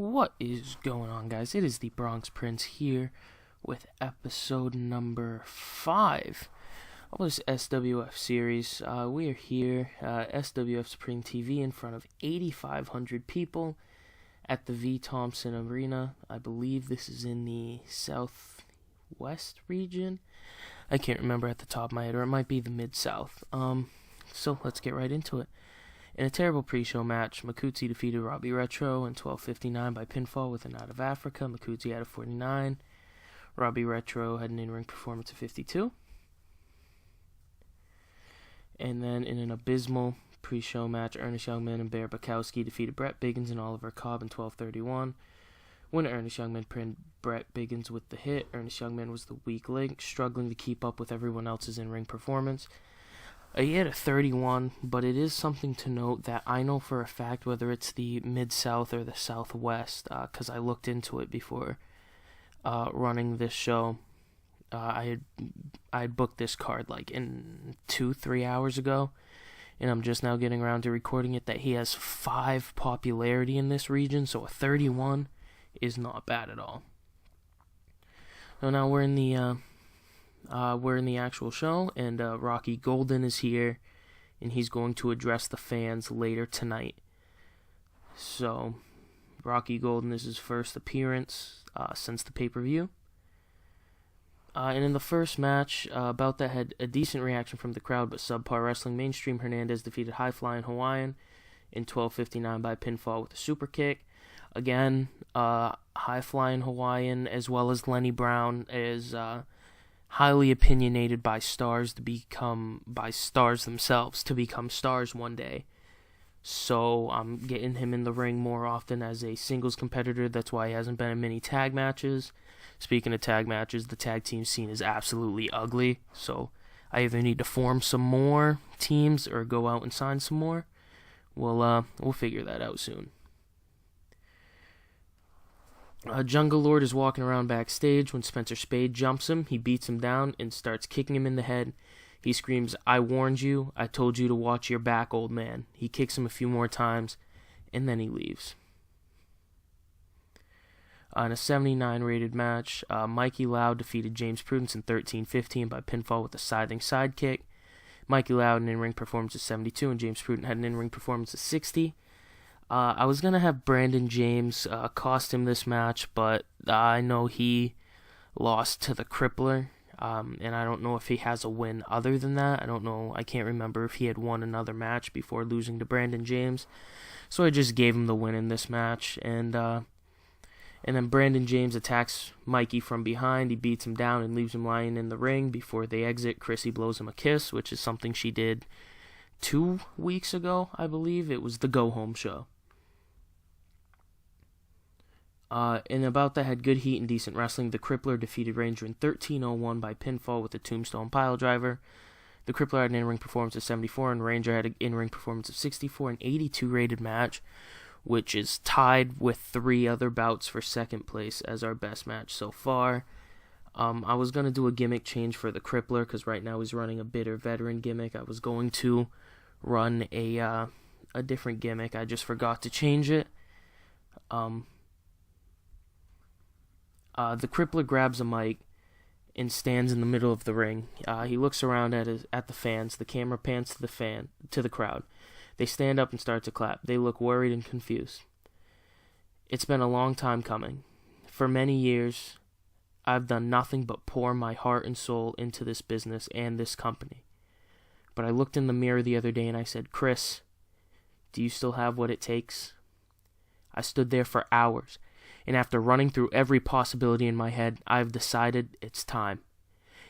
What is going on, guys? It is the Bronx Prince here with episode number 5 of this SWF series. We are here, SWF Supreme TV, in front of 8,500 people at the V. Thompson Arena. I believe this is in the southwest region. I can't remember at the top of my head, or it might be the mid-south. So let's get right into it. In a terrible pre-show match, Makutsi defeated Robbie Retro in 12:59 by pinfall with a Out of Africa. Makutsi had a 49. Robbie Retro had an in-ring performance of 52. And then in an abysmal pre-show match, Ernest Youngman and Bear Bukowski defeated Brett Biggins and Oliver Cobb in 12:31. When Ernest Youngman pinned Brett Biggins with the hit, Ernest Youngman was the weak link, struggling to keep up with everyone else's in-ring performance. He had a 31, but it is something to note that I know for a fact whether it's the Mid-South or the Southwest, because I looked into it before running this show. I had booked this card like in 2-3 hours ago, and I'm just now getting around to recording it, that he has 5 popularity in this region, so a 31 is not bad at all. So now we're in the actual show, and Rocky Golden is here, and he's going to address the fans later tonight. So, Rocky Golden, this is his first appearance since the pay-per-view. And in the first match, Bout that had a decent reaction from the crowd, but subpar wrestling. Mainstream Hernandez defeated High Flying Hawaiian in 12:59 by pinfall with a super kick. Again, High Flying Hawaiian, as well as Lenny Brown, is highly opinionated by stars themselves to become stars one day. So I'm getting him in the ring more often as a singles competitor. That's why he hasn't been in many tag matches. Speaking of tag matches, the tag team scene is absolutely ugly. So I either need to form some more teams or go out and sign some more. We'll figure that out soon. Jungle Lord is walking around backstage when Spencer Spade jumps him. He beats him down and starts kicking him in the head. He screams, "I warned you. I told you to watch your back, old man." He kicks him a few more times, and then he leaves. In a 79 rated match, Mikey Loud defeated James Prudence in 13:15 by pinfall with a scything sidekick. Mikey Loud had an in-ring performance of 72, and James Prudence had an in-ring performance of 60. I was going to have Brandon James cost him this match, but I know he lost to the Crippler, and I don't know if he has a win other than that. I don't know. I can't remember if he had won another match before losing to Brandon James. So I just gave him the win in this match, and then Brandon James attacks Mikey from behind. He beats him down and leaves him lying in the ring. Before they exit, Chrissy blows him a kiss, which is something she did 2 weeks ago, I believe. It was the go-home show. And About that had good heat and decent wrestling. The Crippler defeated Ranger in 13:01 by pinfall with a Tombstone Piledriver. The Crippler had an in-ring performance of 74, and Ranger had an in-ring performance of 64, an 82 rated match, which is tied with 3 other bouts for second place as our best match so far. I was going to do a gimmick change for the Crippler, because right now he's running a bitter veteran gimmick. I was going to run a different gimmick. I just forgot to change it. The Crippler grabs a mic and stands in the middle of the ring. He looks around at the fans. The camera pans to the crowd. They stand up and start to clap. They look worried and confused. It's been a long time coming. For many years, I've done nothing but pour my heart and soul into this business and this company. But I looked in the mirror the other day and I said, "Chris, do you still have what it takes?" I stood there for hours. And after running through every possibility in my head, I've decided it's time.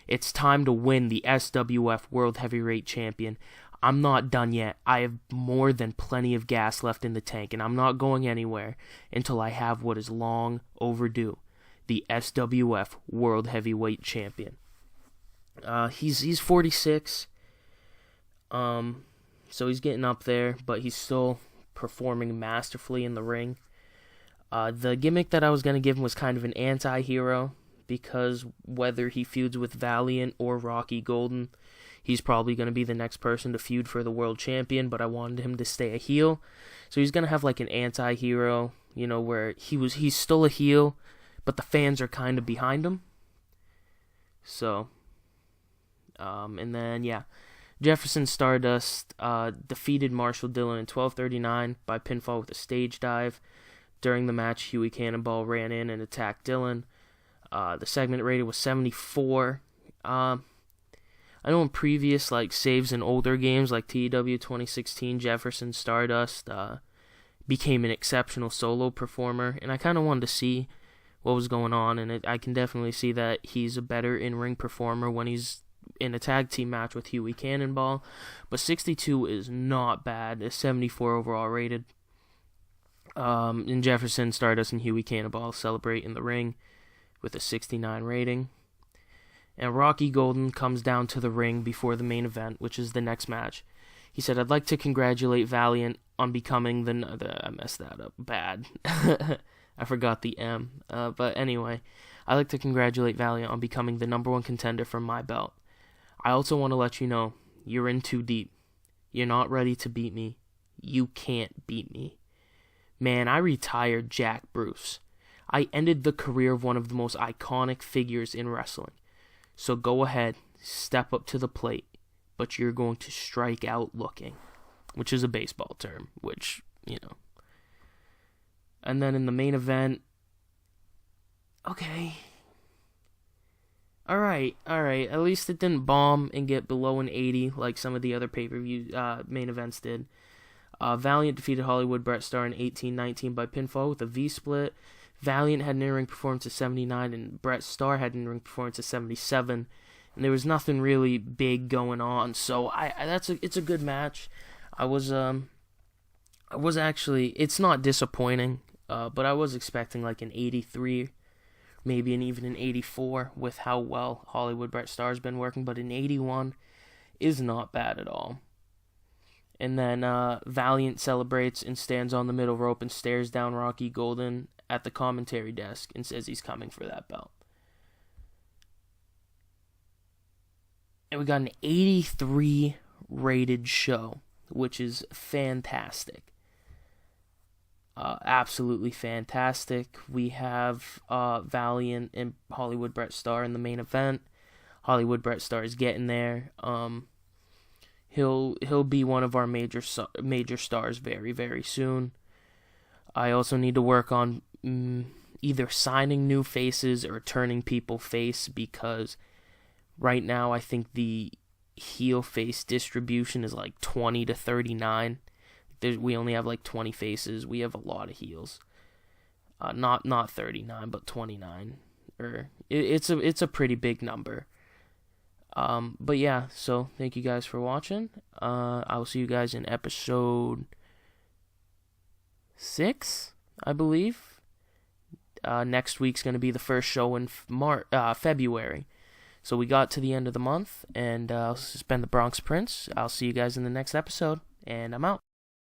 It's time to win the SWF World Heavyweight Champion. I'm not done yet. I have more than plenty of gas left in the tank, and I'm not going anywhere until I have what is long overdue, the SWF World Heavyweight Champion. He's 46, so he's getting up there, but he's still performing masterfully in the ring. The gimmick that I was going to give him was kind of an anti-hero, because whether he feuds with Valiant or Rocky Golden, he's probably going to be the next person to feud for the world champion, but I wanted him to stay a heel. So he's going to have like an anti-hero where he's still a heel, but the fans are kind of behind him. So, and then, yeah, Jefferson Stardust defeated Marshall Dillon in 12:39 by pinfall with a stage dive. During the match, Huey Cannonball ran in and attacked Dillon. The segment rating was 74. I know in previous saves in older games like TEW 2016, Jefferson Stardust became an exceptional solo performer, and I kind of wanted to see what was going on, and I can definitely see that he's a better in-ring performer when he's in a tag team match with Huey Cannonball. But 62 is not bad. It's 74 overall rated. And Jefferson Stardust and Huey Cannonball celebrate in the ring with a 69 rating. And Rocky Golden comes down to the ring before the main event, which is the next match. He said, "I'd like to congratulate Valiant on becoming I messed that up bad. I forgot the M. But anyway, I'd like to congratulate Valiant on becoming the #1 contender for my belt. I also want to let you know, you're in too deep. You're not ready to beat me. You can't beat me. Man, I retired Jack Bruce. I ended the career of one of the most iconic figures in wrestling. So go ahead, step up to the plate, but you're going to strike out looking," which is a baseball term, which. And then in the main event, okay. Alright, at least it didn't bomb and get below an 80 like some of the other pay-per-view main events did. Valiant defeated Hollywood Bret Starr in 18-19 by pinfall with a V-split. Valiant had an in-ring performance of 79, and Bret Starr had an in-ring performance of 77. And there was nothing really big going on, so it's a good match. I was actually, it's not disappointing, but I was expecting an 83, maybe even an 84 with how well Hollywood Bret Starr's been working, but an 81 is not bad at all. And then Valiant celebrates and stands on the middle rope and stares down Rocky Golden at the commentary desk and says he's coming for that belt. And we got an 83 rated show, which is fantastic. Absolutely fantastic. We have Valiant and Hollywood Bret Starr in the main event. Hollywood Bret Starr is getting there. He'll be one of our major stars very, very soon. I also need to work on either signing new faces or turning people face, because right now I think the heel face distribution is 20 to 39. We only have 20 faces. We have a lot of heels. Not 39, but 29. It's a pretty big number. But yeah, so thank you guys for watching. I will see you guys in episode 6, I believe. Next week's going to be the first show in February. So we got to the end of the month, and I'll suspend the Bronx Prince. I'll see you guys in the next episode, and I'm out.